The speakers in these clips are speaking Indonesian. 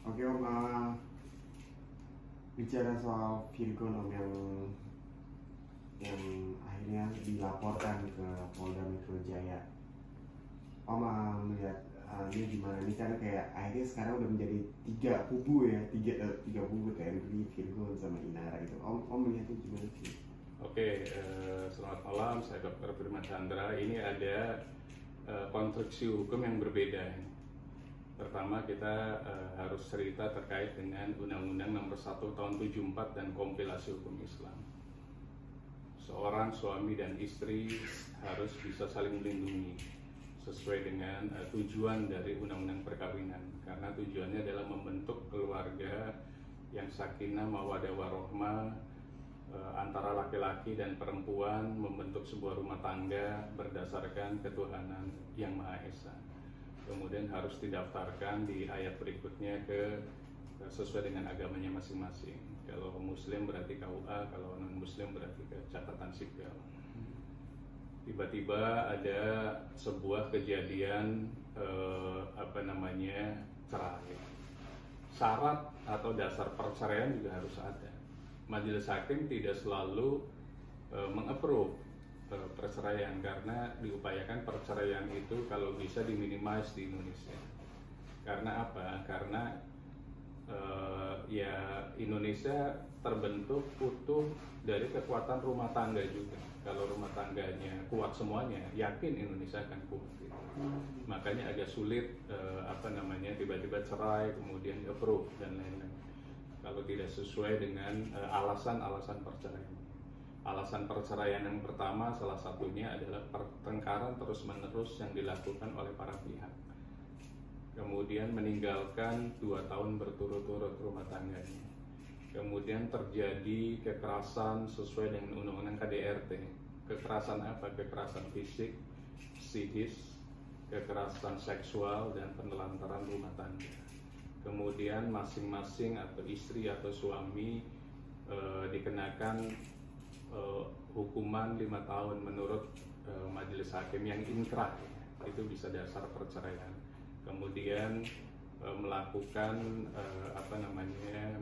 Oke Om, bicara soal Virgon Om yang akhirnya dilaporkan ke Polda Metro Jaya. Om melihat ini gimana nih, karena kayak akhirnya sekarang udah menjadi tiga kubu TNI, Virgon sama Inara itu. Om melihatnya gimana sih? Oke, selamat malam, saya Dr. Firman Chandra. Ini ada konstruksi hukum yang berbeda. Pertama, kita harus cerita terkait dengan Undang-Undang Nomor 1 Tahun 74 dan kompilasi hukum Islam. Seorang suami dan istri harus bisa saling melindungi sesuai dengan tujuan dari Undang-Undang Perkawinan, karena tujuannya adalah membentuk keluarga yang sakinah mawaddah warahmah antara laki-laki dan perempuan, membentuk sebuah rumah tangga berdasarkan ketuhanan yang Maha Esa. Kemudian harus didaftarkan di ayat berikutnya sesuai dengan agamanya masing-masing. Kalau Muslim berarti KUA, kalau non-Muslim berarti ke catatan sipil. Tiba-tiba ada sebuah kejadian cerai. Syarat atau dasar perceraian juga harus ada. Majelis Hakim tidak selalu meng-approve perceraian, karena diupayakan perceraian itu kalau bisa diminimize di Indonesia. Karena apa? Karena Indonesia terbentuk utuh dari kekuatan rumah tangga juga. Kalau rumah tangganya kuat semuanya, yakin Indonesia akan kuat. Gitu. Makanya agak sulit tiba-tiba cerai kemudian approve dan lain-lain. Kalau tidak sesuai dengan alasan-alasan perceraian. Alasan perceraian yang pertama salah satunya adalah pertengkaran terus-menerus yang dilakukan oleh para pihak. Kemudian meninggalkan 2 tahun berturut-turut rumah tangganya. Kemudian terjadi kekerasan sesuai dengan Undang-Undang KDRT. Kekerasan apa? Kekerasan fisik, psikis, kekerasan seksual, dan penelantaran rumah tangga. Kemudian masing-masing atau istri atau suami dikenakan hukuman 5 tahun menurut majelis hakim yang inkrah, itu bisa dasar perceraian. Kemudian melakukan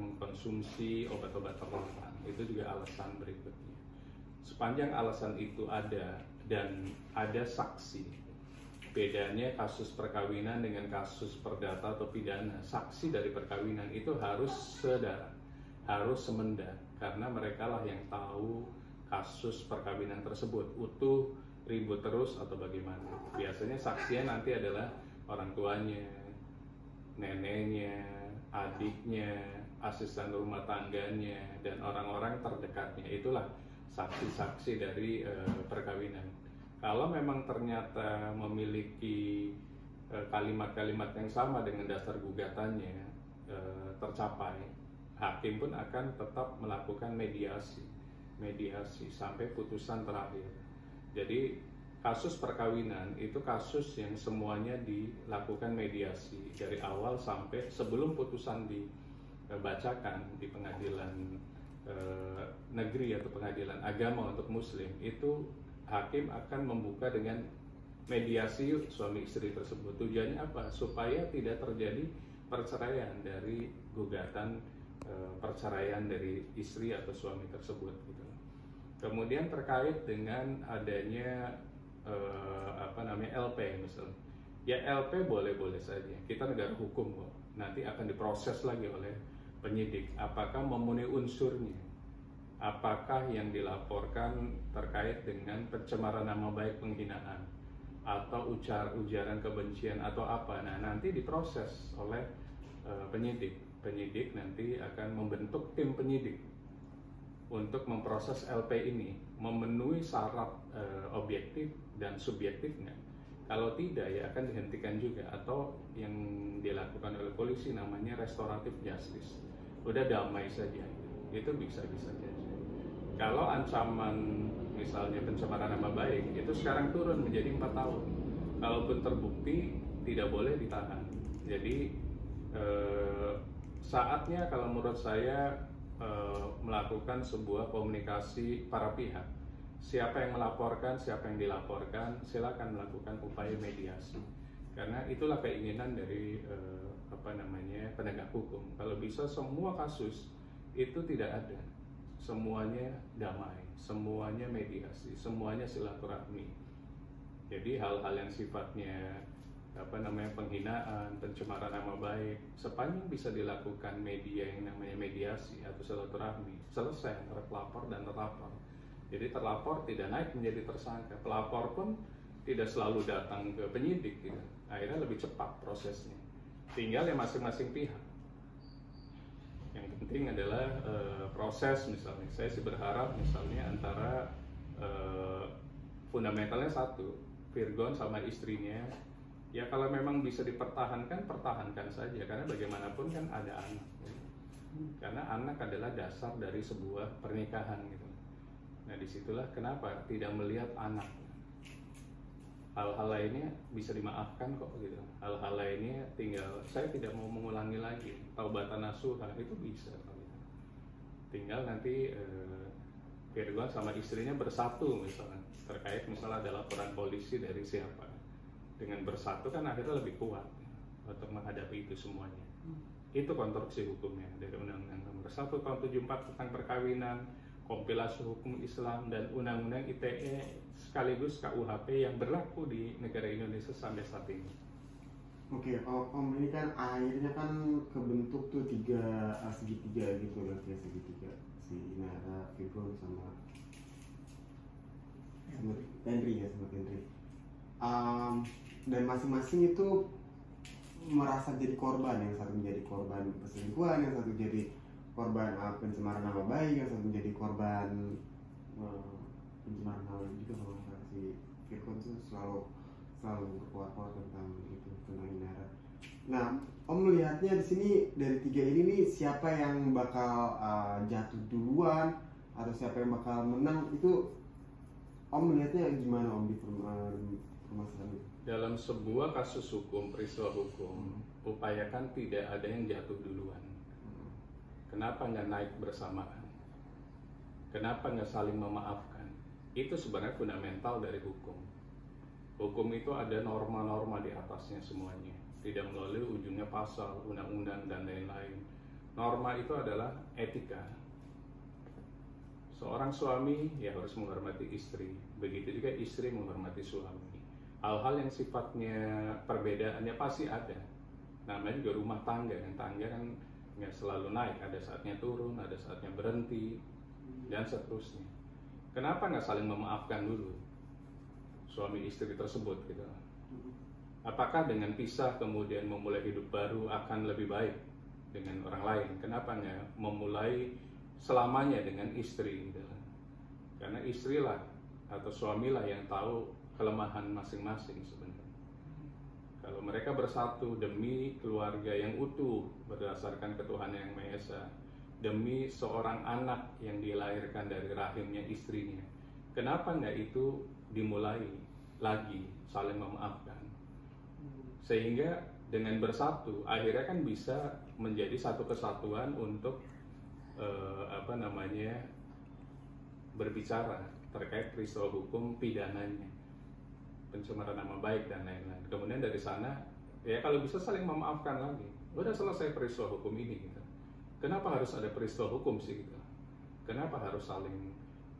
mengkonsumsi obat-obat terlarang, itu juga alasan berikutnya. Sepanjang alasan itu ada dan ada saksi, bedanya kasus perkawinan dengan kasus perdata atau pidana. Saksi dari perkawinan itu harus sedara, harus semenda, karena mereka lah yang tahu kasus perkawinan tersebut utuh, ribut terus atau bagaimana. Biasanya saksinya nanti adalah orang tuanya, neneknya, adiknya, asisten rumah tangganya, dan orang-orang terdekatnya. Itulah saksi-saksi dari perkawinan. Kalau memang ternyata memiliki kalimat-kalimat yang sama dengan dasar gugatannya tercapai, hakim pun akan tetap melakukan mediasi sampai putusan terakhir. Jadi kasus perkawinan itu kasus yang semuanya dilakukan mediasi dari awal sampai sebelum putusan dibacakan di pengadilan negeri atau pengadilan agama untuk muslim. Itu hakim akan membuka dengan mediasi suami istri tersebut. Tujuannya apa? Supaya tidak terjadi perceraian dari gugatan perceraian dari istri atau suami tersebut gitu. Kemudian terkait dengan adanya LP misalnya. Ya LP boleh-boleh saja. Kita negara hukum kok. Nanti akan diproses lagi oleh penyidik apakah memenuhi unsurnya. Apakah yang dilaporkan terkait dengan pencemaran nama baik, penghinaan, atau ujaran kebencian atau apa. Nah, nanti diproses oleh penyidik. Penyidik nanti akan membentuk tim penyidik untuk memproses LP ini, memenuhi syarat objektif dan subjektifnya. Kalau tidak, ya akan dihentikan juga, atau yang dilakukan oleh polisi namanya restoratif justice. Udah damai saja, itu bisa-bisa saja. Kalau ancaman misalnya pencemaran nama baik, itu sekarang turun menjadi 4 tahun. Kalaupun terbukti, tidak boleh ditahan. Jadi saatnya kalau menurut saya melakukan sebuah komunikasi para pihak. Siapa yang melaporkan, siapa yang dilaporkan, silakan melakukan upaya mediasi. Karena itulah keinginan dari penegak hukum. Kalau bisa semua kasus itu tidak ada, semuanya damai, semuanya mediasi, semuanya silaturahmi. Jadi hal-hal yang sifatnya penghinaan, pencemaran nama baik, sepanjang bisa dilakukan media yang namanya mediasi atau silaturahmi, selesai antara pelapor dan terlapor. Jadi terlapor tidak naik menjadi tersangka, pelapor pun tidak selalu datang ke penyidik gitu. Akhirnya lebih cepat prosesnya. Tinggal yang masing-masing pihak. Yang penting adalah proses misalnya. Saya sih berharap misalnya antara fundamentalnya satu, Virgon sama istrinya. Ya kalau memang bisa dipertahankan, pertahankan saja. Karena bagaimanapun kan ada anak. Karena anak adalah dasar dari sebuah pernikahan gitu. Nah disitulah kenapa tidak melihat anak. Hal-hal lainnya bisa dimaafkan kok gitu. Hal-hal lainnya tinggal saya tidak mau mengulangi lagi. Taubatan nasuha itu bisa. Tinggal nanti Virgon sama istrinya bersatu misalnya. Terkait misalnya ada laporan polisi dari siapa. Dengan bersatu kan akhirnya lebih kuat untuk menghadapi itu semuanya. Itu konstruksi hukumnya dari Undang-Undang Nomor 1 Tahun 74 tentang perkawinan, kompilasi hukum Islam dan Undang-Undang ITE sekaligus KUHP yang berlaku di negara Indonesia sampai saat ini. Oke, Om ini kan akhirnya kan kebentuk tuh segitiga gitu berarti ya, segitiga si Inara, Virgon sama Henry ya, sama Henry. Dan masing-masing itu merasa jadi korban, yang satu menjadi korban perselingkuhan, yang satu jadi korban pencemaran nama baik, yang satu menjadi korban pencemaran nama baik juga. Kalau si Virgon itu selalu berkuat-kuat tentang itu, tentang Inara. Nah, Om melihatnya di sini dari tiga ini nih siapa yang bakal jatuh duluan atau siapa yang bakal menang, itu Om melihatnya gimana Om di permasalahan itu? Dalam sebuah kasus hukum, peristiwa hukum, upayakan tidak ada yang jatuh duluan. Kenapa nggak naik bersamaan? Kenapa nggak saling memaafkan? Itu sebenarnya fundamental dari hukum. Hukum itu ada norma-norma di atasnya semuanya. Tidak melalui ujungnya pasal, undang-undang, dan lain-lain. Norma itu adalah etika. Seorang suami ya harus menghormati istri. Begitu juga istri menghormati suami. Hal-hal yang sifatnya perbedaannya pasti ada. Namanya juga rumah tangga. Yang tangga kan nggak selalu naik. Ada saatnya turun, ada saatnya berhenti, dan seterusnya. Kenapa nggak saling memaafkan dulu suami istri tersebut gitu? Apakah dengan pisah kemudian memulai hidup baru akan lebih baik dengan orang lain? Kenapa nggak memulai selamanya dengan istri gitu? Karena istrilah atau suamilah yang tahu kelemahan masing-masing sebenarnya. Kalau mereka bersatu demi keluarga yang utuh berdasarkan ketuhanan yang Maha Esa, demi seorang anak yang dilahirkan dari rahimnya istrinya, kenapa nggak itu dimulai lagi saling memaafkan? Sehingga dengan bersatu akhirnya kan bisa menjadi satu kesatuan untuk berbicara terkait peristiwa hukum pidananya, pencemaran nama baik dan lain-lain. Kemudian dari sana ya kalau bisa saling memaafkan lagi. Udah selesai peristiwa hukum ini gitu. Kenapa harus ada peristiwa hukum sih gitu? Kenapa harus saling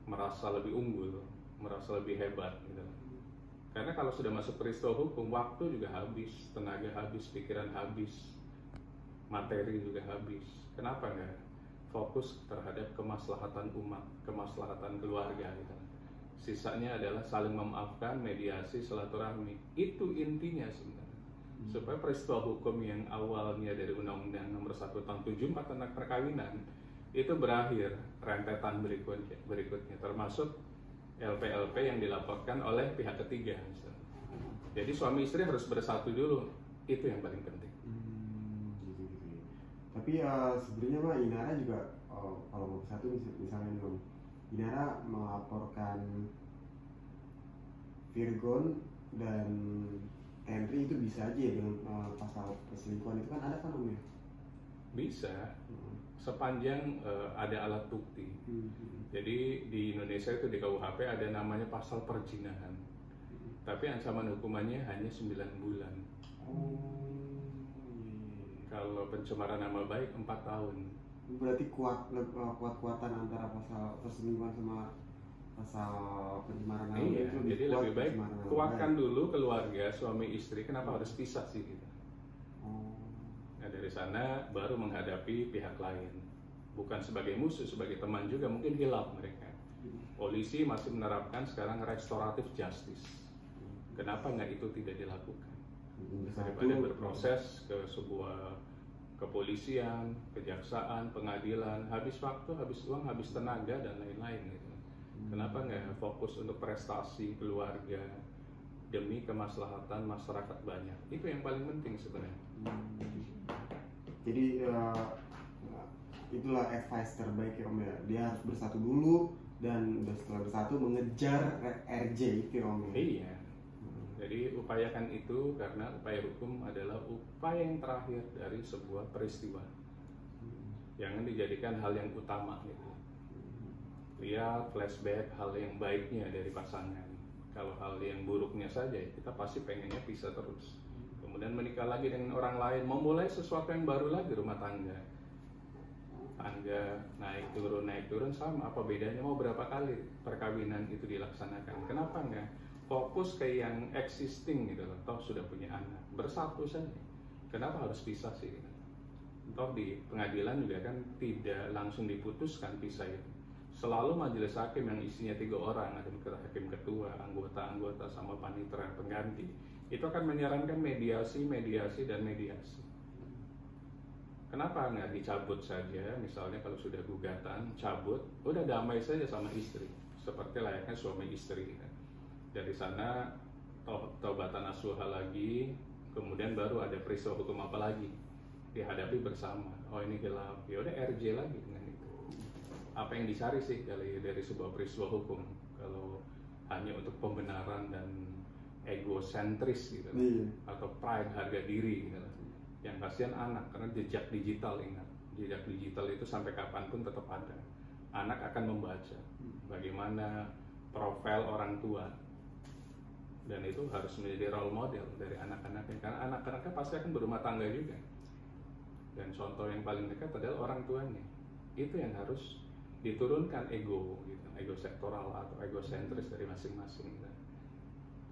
merasa lebih unggul, merasa lebih hebat gitu? Karena kalau sudah masuk peristiwa hukum, waktu juga habis, tenaga habis, pikiran habis, materi juga habis. Kenapa nggak fokus terhadap kemaslahatan umat, kemaslahatan keluarga gitu? Sisanya adalah saling memaafkan, mediasi, silaturahmi. Itu intinya sebenarnya. Supaya peristiwa hukum yang awalnya dari Undang-Undang Nomor 1 Tahun 74 tentang perkawinan itu berakhir rentetan berikutnya, termasuk LP-LP yang dilaporkan oleh pihak ketiga misalnya. Jadi suami istri harus bersatu dulu, itu yang paling penting. Gitu. Tapi sebenarnya mah Inara juga kalau mau bersatu misalnya nih, Inara melaporkan Virgon dan Henry itu bisa aja dengan pasal perselingkuhan itu kan ada kan Om ya? Bisa, sepanjang ada alat bukti. Jadi di Indonesia itu di KUHP ada namanya pasal perzinahan. Tapi ancaman hukumannya hanya 9 bulan. Kalau pencemaran nama baik 4 tahun. Berarti kuat-kuatan antara pasal perselingkuhan sama pasal pencemaran nama baik Iya, itu jadi kuat lebih baik pencemaran nama kuatkan baik. dulu keluarga, suami istri. Kenapa harus pisah sih gitu? Oh. Nah, dari sana baru menghadapi pihak lain. Bukan sebagai musuh, sebagai teman juga, mungkin hilaf mereka. Polisi masih menerapkan sekarang restoratif justice. Kenapa nggak itu tidak dilakukan? Daripada berproses ke sebuah kepolisian, kejaksaan, pengadilan, habis waktu, habis uang, habis tenaga, dan lain-lain gitu. Kenapa nggak fokus untuk prestasi keluarga demi kemaslahatan masyarakat banyak? Itu yang paling penting sebenarnya. Jadi itulah advice terbaik ya Om ya. Dia harus bersatu dulu dan setelah bersatu mengejar RJ itu ya Om ya. Iya. Jadi upayakan itu karena upaya hukum adalah upaya yang terakhir dari sebuah peristiwa. Jangan dijadikan hal yang utama gitu. Lihat flashback hal yang baiknya dari pasangan. Kalau hal yang buruknya saja kita pasti pengennya pisah terus. Kemudian menikah lagi dengan orang lain, memulai sesuatu yang baru lagi rumah tangga. Tangga naik turun sama, apa bedanya mau berapa kali perkawinan itu dilaksanakan? Kenapa enggak fokus ke yang existing gitu loh, toh sudah punya anak, bersatu saja. Kenapa harus pisah sih? Toh di pengadilan juga kan tidak langsung diputuskan pisah itu. Selalu majelis hakim yang isinya 3 orang, ada hakim ketua, anggota-anggota sama panitera pengganti, itu akan menyarankan mediasi. Kenapa nggak dicabut saja? Misalnya kalau sudah gugatan, cabut, udah damai saja sama istri, seperti layaknya suami istri. Dari sana taubatan nasuha lagi, kemudian baru ada peristiwa hukum apa lagi dihadapi bersama. Oh ini hilaf, ya udah RJ lagi dengan itu. Apa yang dicari sih dari sebuah peristiwa hukum? Kalau hanya untuk pembenaran dan egosentris gitu, atau pride, harga diri gitu. Yang kasihan anak, karena jejak digital, ingat, jejak digital itu sampai kapanpun tetap ada. Anak akan membaca bagaimana profil orang tua, dan itu harus menjadi role model dari anak-anaknya, karena anak-anaknya pasti akan berumah tangga juga, dan contoh yang paling dekat adalah orang tuanya. Itu yang harus diturunkan ego gitu, ego sektoral atau egosentris dari masing-masing gitu.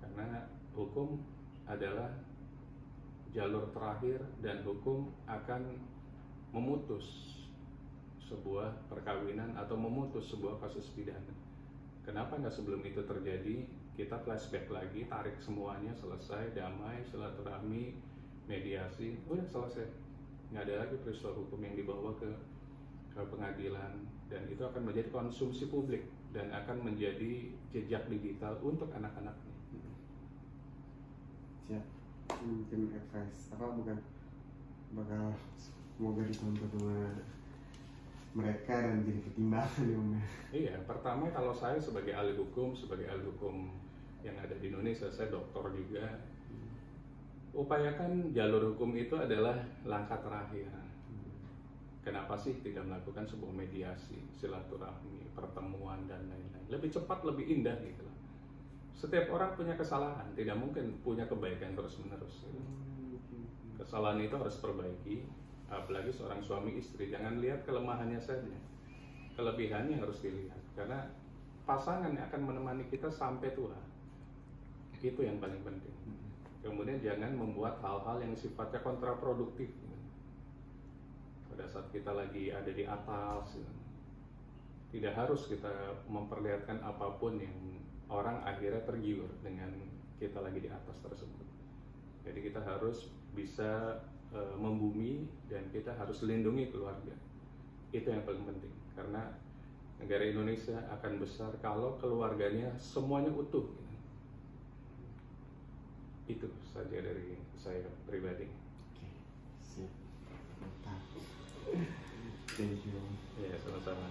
Karena hukum adalah jalur terakhir dan hukum akan memutus sebuah perkawinan atau memutus sebuah kasus pidana. Kenapa nggak sebelum itu terjadi kita flashback lagi, tarik semuanya, selesai, damai, silaturahmi, mediasi, udah selesai. Nggak ada lagi peristiwa hukum yang dibawa ke pengadilan, dan itu akan menjadi konsumsi publik dan akan menjadi jejak digital untuk anak-anaknya. Siap. Mungkin advice apa bukan bakal semoga ditonton sama mereka dan jadi pertimbangan ya Om. Iya, pertama kalau saya sebagai ahli hukum yang ada di Indonesia, saya doktor juga, upayakan jalur hukum itu adalah langkah terakhir. Kenapa sih tidak melakukan sebuah mediasi, silaturahmi, pertemuan dan lain-lain? Lebih cepat, lebih indah gitu. Setiap orang punya kesalahan, tidak mungkin punya kebaikan terus-menerus. Kesalahan itu harus perbaiki, apalagi seorang suami istri. Jangan lihat kelemahannya saja, kelebihannya harus dilihat. Karena pasangan yang akan menemani kita sampai tua, itu yang paling penting. Kemudian jangan membuat hal-hal yang sifatnya kontraproduktif. Pada saat kita lagi ada di atas, tidak harus kita memperlihatkan apapun yang orang akhirnya tergiur dengan kita lagi di atas tersebut. Jadi kita harus bisa membumi, dan kita harus lindungi keluarga. Itu yang paling penting, karena negara Indonesia akan besar kalau keluarganya semuanya utuh. Itu saja dari saya pribadi. Oke, siap. Mantap. Thank you. Ya, sama-sama.